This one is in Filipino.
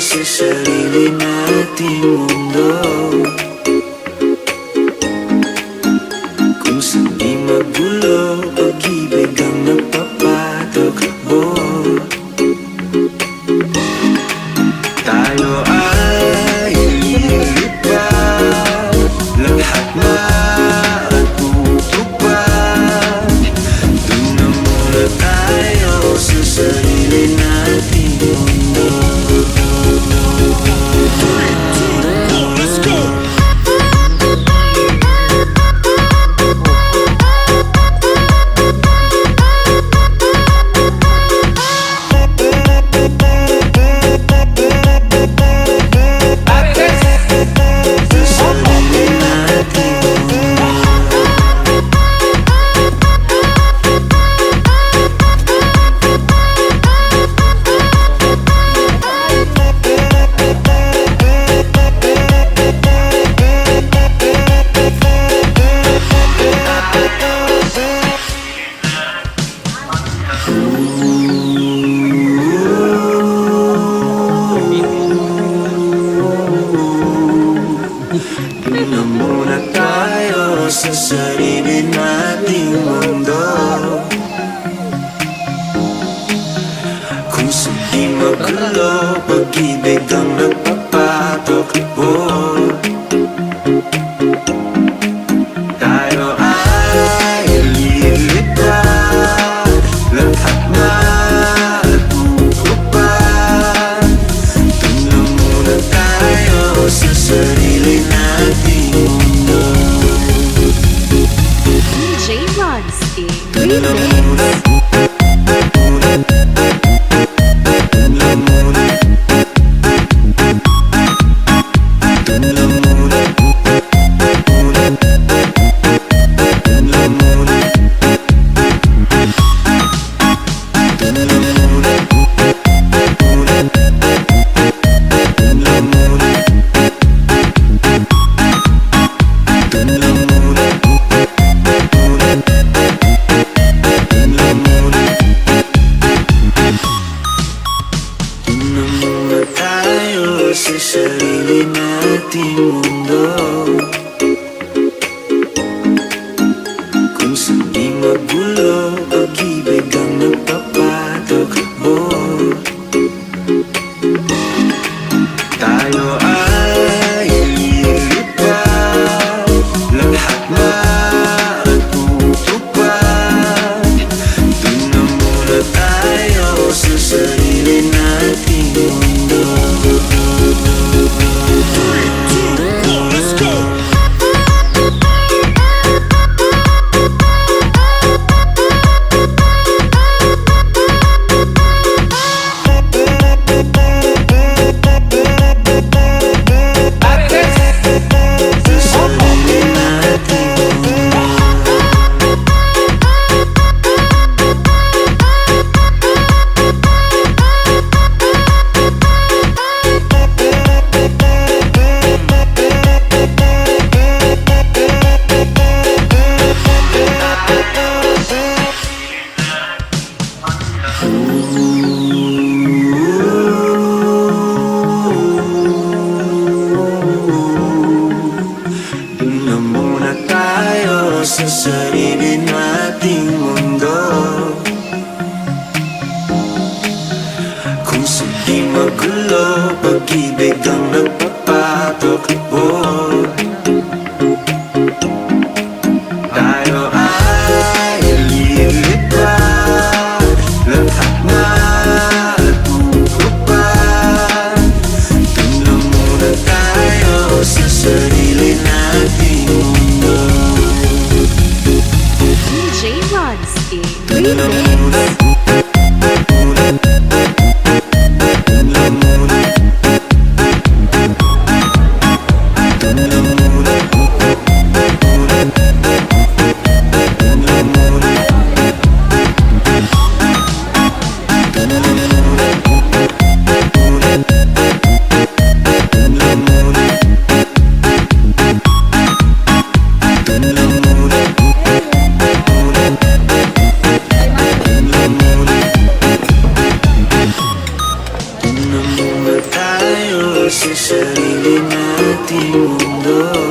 sa sarili nating mundo, kung saan di magulo, pag-ibig ang nagpapatakbo. Tayo ay lilipad, lahat matutupad. Doon na muna tayo sa sarili nating mundo. Let's go! Doon na muna tayo sa sarili nating mundo, kung saan di magulo, pag-ibig ang nagpapatakbo. Tayo ay lilipad, lahat matutupad. Doon na muna tayo sa sarili nating mundo. DJ Ronski Remix. Sa sarili nating mundo, kung saan di magulo, pag-ibig ang nagpapatakbo. Tayo ay lilipad, lahat matutupad. Doon na muna tayo sa sarili nating mundo. Let's go! Doon na muna tayo sa sarili nating mundo, kung saan di magulo, pag-ibig ang nagpapatakbo. Tayo ay lilipad, lahat matutupad. Doon na muna tayo sa sarili nating mundo. DJ Ronski Doon na Remix. muna, doon na ating mundo